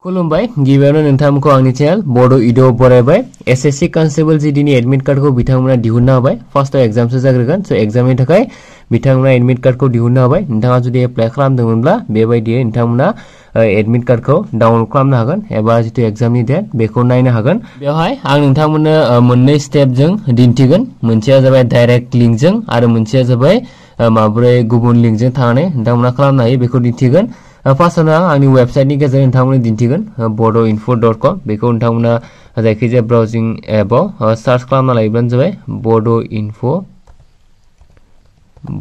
खुलुमबाय गिबियावनो नोंथांमोनखौ आंनि चेनेल बड' इड'आव बरायबाय एसएससी कनस्टेबल जीडीनि एडमिट कार्डखौ बिथांमोना दिहुननो हाबाय फार्स्टआव एग्जामसो जाग्रोगोन स' एग्जामनि थाखाय बिथांमोना एडमिट कार्डखौ दिहुननो हाबाय नोंथाङा जुदि एप्लाइ खालामदोंमोनब्ला बेबायदियै नोंथांमोना एडमिट कार्डखौ डाउनलड खालामनो हागोन एबा जितु एग्जामनि डेट बेखौ नायनो हागोन बेवहाय आं नोंथांमोननो मोननै स्टेपजों दिन्थिगोन मोनसेया जाबाय डाइरेक्ट लिंकजों आरो मोनसेया जाबाय माबोरै गुबुन लिंकजों थांनानै नोंथांमोना खालामनो हायो बेखौ दिन्थिगोन फार्स्टआवनो आंनि वेबसाइटनि गेजेरजों नोंथांमोननो दिन्थिगोन bodoinfo.com बेखौ नोंथांमोना जायखिजाया ब्राउजिं एपआव सार्च खालामना लायोब्लानो जाबाय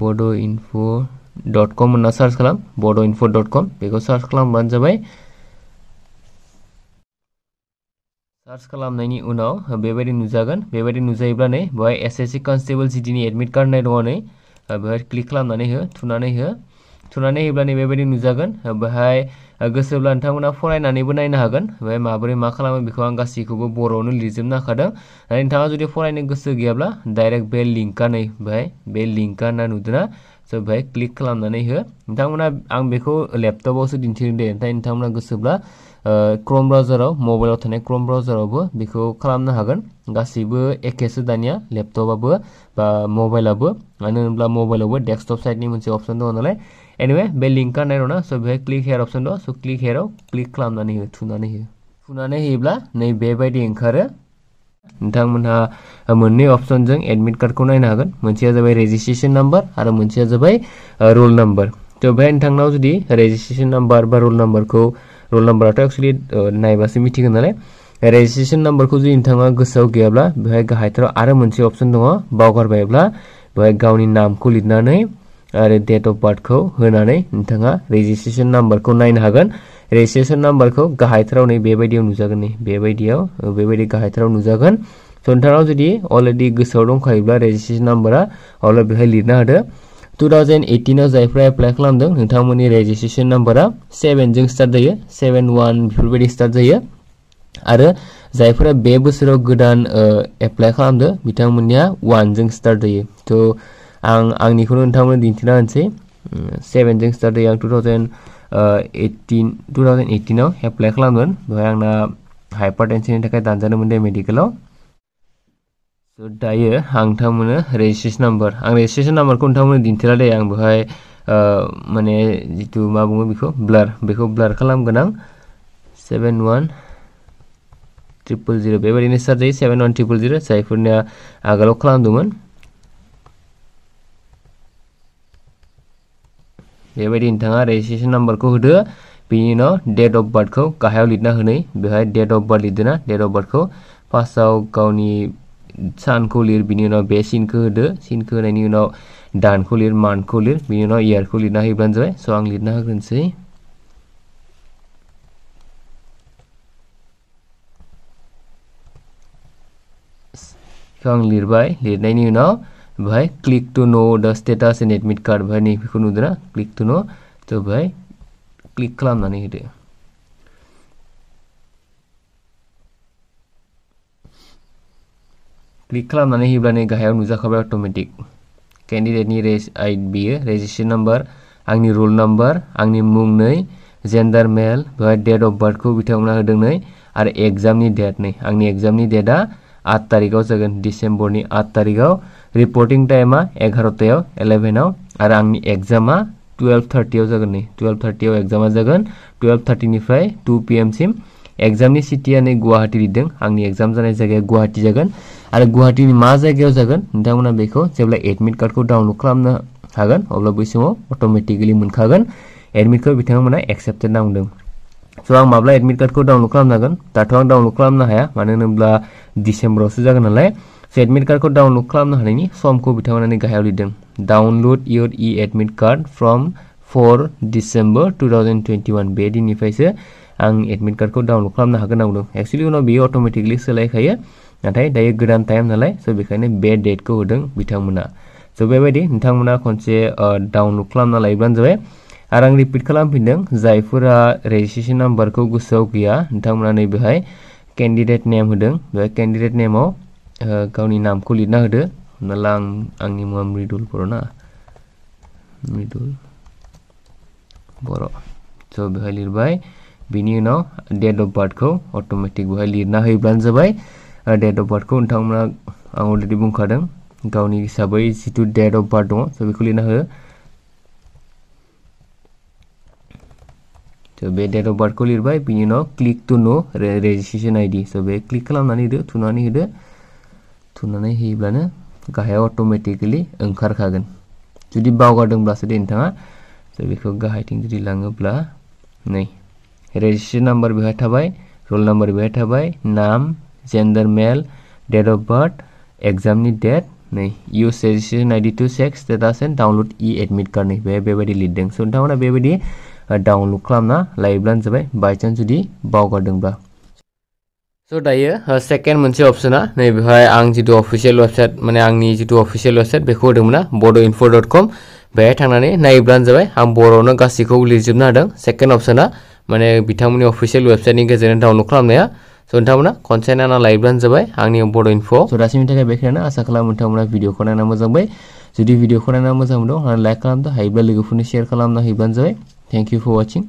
bodoinfo.com होनना सार्च खालाम bodoinfo.com बेखौ सार्च खालामबानो जाबाय सार्च खालामनायनि उनाव बेबायदि नुजागोन बेबायदि नुजायोब्ला नै बेवहाय एसएससी कनस्टेबल जीडीनि एडमिट कार्ड नाय दङ नै बेवहाय क्लिक खालामनानै हो थुनानै होयोब्ला नै बेबायदि नुजागोन बेवहाय गोसोब्ला नोंथांमोना फरायनानैबो नायनो हागोन बेवहाय माबोरै मा खालामो बेखौ आं गासैखौबो बर'आवनो लिरजोबनो हाखादों नोंथाङा जुदि फरायनो गोसो गैयाब्ला डाइरेक्ट बे लिंकआ नै बेवहाय बे लिंकआ होनना नुदोंना स' बेवहाय क्लिक खालामनानै हो नोंथांमोना आं बेखौ लेपटपावसो दिन्थिदों दे नाथाय नोंथांमोना गोसोब्ला क्रोम ब्राउजाराव मबाइलाव थानाय क्रोम ब्राउजारावबो बेखौ खालामनो हागोन गासैबो एखेसो दानिया लेपटपाबो बा मबाइलाबो मानो होनब्ला मबाइलावबो डेस्कटप साइडनि मोनसे अपसन दङ नालाय एनिवे बे लिंकआ नाय दंना स' बेवहाय क्लिक हेयार अपसन दं स' क्लिक हेयाराव क्लिक खालामनानै हो थुनानै होयोब्ला नै बेबायदि ओंखारो नोंथांमोनहा मोननै अपसनजों एडमिट कार्डखौ नायनो हागोन मोनसेया जाबाय रेजिस्ट्रेशन नाम्बार आरो मोनसेया जाबाय रोल नाम्बार थ' बेहाय नोंथांनाव जुदि रेजिस्ट्रेशन नाम्बार बा रोल नाम्बाराथ' एक्चुअलि नायबासो मिथिगोन नालाय रेजिस्ट्रेशन नाम्बारखौ जुदि नोंथाङा गोसोआव गैयाब्ला बेवहाय गाहायथाराव आरो मोनसे अपसन दङ बावगारबायब्ला बेवहाय गावनि नामखौ लिरनानै आरो डेट अफ बार्थखौ होनानै नोंथाङा रेजिस्ट्रेशन नाम्बारखौ नायनो हागोन रेजिस्ट्रेशन नाम्बारखौ गाहायथाराव नै बेबायदियाव नुजागोन नै बेबायदि गाहायथाराव नुजागोन स' नोंथांनाव जुदि अलरेडि गोसोआव दंखायोब्ला रेजिस्ट्रेशन नाम्बारा अब्ला बेवहाय लिरना होदो 2018 जायफ्रा एप्लाइ खालामदों नोंथांमोननि रेजिस्ट्रेशन नाम्बारा 7 जों स्टार्ट जायो 71 बेफोरबायदि स्टार्ट जायो आरो जायफोरा बे बोसोराव गोदान एप्लाइ खालामदो बिथांमोननिया 1 जों स्टार्ट जायो थ' आं आंनिखौनो नोंथांमोननो दिन्थिना होनोसै 7 जों स्टार्ट जायो आं 2018 आव एप्लाइ खालामगोन बेवहाय आंना हाइपारटेनसननि थाखाय दानजानो मोनदों मेडिकेलाव स' दायो आं नोंथांमोननो रेजिस्ट्रेशन नाम्बारखौ नोंथांमोननो दिन्थिला दे आं बेवहाय माने जितु मा बुङो बेखौ ब्लार खालामगोन आं 71000 बेबायदिनो स्टार्ट जायो 71000 जायफोरनिया आगोलाव खालामदोंमोन बेबायदि नोंथाङा रेजिस्ट्रेशन नाम्बारखौ होदो बेनि उनाव डेट अफ बार्थखौ गाहायाव लिरना होनै बेवहाय डेट अफ बार्थ लिरदोना डेट अफ बार्थखौ फार्स्टआव गावनि सानखौ लिर बिनि उनाव बे सिनखौ होदो सिनखौ होनायनि उनाव दानखौ लिर मान्थखौ लिर बिनि उनाव इयारखौ लिरना होयोब्लानो जाबाय स' आं लिरना होग्रोनोसै आं लिरबाय लिरनायनि उनाव बेवहाय click to know the status in admit card बेवहाय नैबेखौ नुदोंना क्लिक टु नो थ' बेवहाय क्लिक खालामनानै होदो क्लिक खालामनानै होयोब्ला नै गाहायाव नुजाखाबाय अट'मेटिक केन्डिडेटनि बियो रेजिस्ट्रेशन नाम्बार आंनि रोल नाम्बार आंनि मुं नै जेन्डार मेल बेवहाय डेट अफ बार्थखौ बिथांमोना होदों नै आरो एग्जामनि डेट नै आंनि एग्जामनि डेटआ 8 तारिखआव जागोन डिसेम्बरनि 8 तारिखआव रिपर्टिं टाइमा 11टायाव 11आव आरो आंनि एग्जामा 12:30 जागोन नै 12:30 एग्जामा जागोन 12:30 निफ्राय 2 PM सिम एग्जामनि सिटिया नै गुवाहाटी लिरदों आंनि एग्जाम जानाय जायगाया गुवाहाटी जागोन आरो गुवाहाटीनि मा जायगायाव जागोन नोंथांमोना बेखौ जेब्ला एडमिट कार्डखौ डाउनलड खालामनो हागोन अब्ला बै समाव अट'मेटिकेलि मोनखागोन एडमिटखौ बिथांमोना एक्सेप्टेड नांदों स' आं माब्ला एडमिट कार्डखौ डाउनलड खालामनो हागोन दाथ' आं डाउनलड खालामनो हाया मानो होनोब्ला डिसेम्बरावसो जागोन नालाय स' एडमिट कार्डखौ डाउनलड खालामनो हानायनि समखौ बिथांमोना गाहायाव लिरदों download your admit card from 4 December 2021 बे दिननिफ्रायसो आं एडमिट कार्डखौ डाउनलड खालामनो हागोन होनना बुंदों एक्चुअलि उनाव बेयो अट'मेटिकलि सोलायखायो नाथाय दायो गोदान टाइम नालाय स' बेखायनो बे डेटखौ होदों बिथांमोना स' बेबायदि नोंथांमोना खनसे डाउनलड खालामना लायोब्लानो जाबाय आरो आं रिपिट खालामफिनदों जायफोरा रेजिस्ट्रेशन नाम्बारखौ गोसोआव गैया नोंथांमोना नैबेहाय केन्डिडेट नेम होदों बे केन्डिडेट नेमाव गावनि नामखौ लिरना होदो हमना ला आंनि मुङा मृदुल बर' स' बेवहाय लिरबाय बिनि उनाव डेट अफ बार्थ को अटोमेटिक बेहाय लिरना होयोब्लानो जाबाय डेट अफ बार्थ को नोंथांमोना आं अलरेडि बुंखादों गावनि हिसाबै जितु डेट अफ बार्थ दङ स' बेखौ लिरना हो स' बे डेट अफ बार्थ को लिरबाय बिनि उनाव click to know registration ID स' बे क्लिक खालामनानै होदो थुनानै होयोब्लानो गाहायाव अटोमेटिकलि ओंखारखागोन जुदि बावगारदोंब्लासो दे नोंथाङा स' बेखौ गाहायथिं जुदि लाङोब्ला नै रेजिस्ट्रेशन नाम्बार बेहाय थाबाय रोल नाम्बार बेहाय थाबाय नाम gender male date of birth एग्जामनि डेट नै use registration ID to check status and download admit card नै बेबायदि लिरदों स' नोंथांमोना बेबायदि डाउनलोड खालामना लायोब्लानो जाबाय बायचान्स जुदि बावगारदोंब्ला स' दायो सेकेन्ड मोनसे अपसना नै बेहाय आं जितु अफिसियेल वेबसाइट माने आंनि जितु अफिसियेल वेबसाइट बेखौ होदोंमोन bodoinfo.com बेहाय थांनानै नायोब्लानो जाबाय आं बर'आवनो गासैखौबो लिरजोबना होदों सेकेन्ड अपसना माने बिथांमोननि अफिसियेल वेबसाइटनि गेजेरजों डाउनलोड खालामनाया स' नोंथांमोना खनसे नायना लायोब्लानो जाबाय आंनि बड'इनफो स' दासिमनि थाखाय बेखिनियानो आसा खालामो नोंथांमोना भिडिअखौ नायना मोजां मोनबाय जुदि भिडिअखौ नायना मोजां मोनदों लाइक खालामदो हायोब्ला लोगोफोरनो शेयार खालामना होयोब्लानो जाबाय थेंक इउ फर वाचिं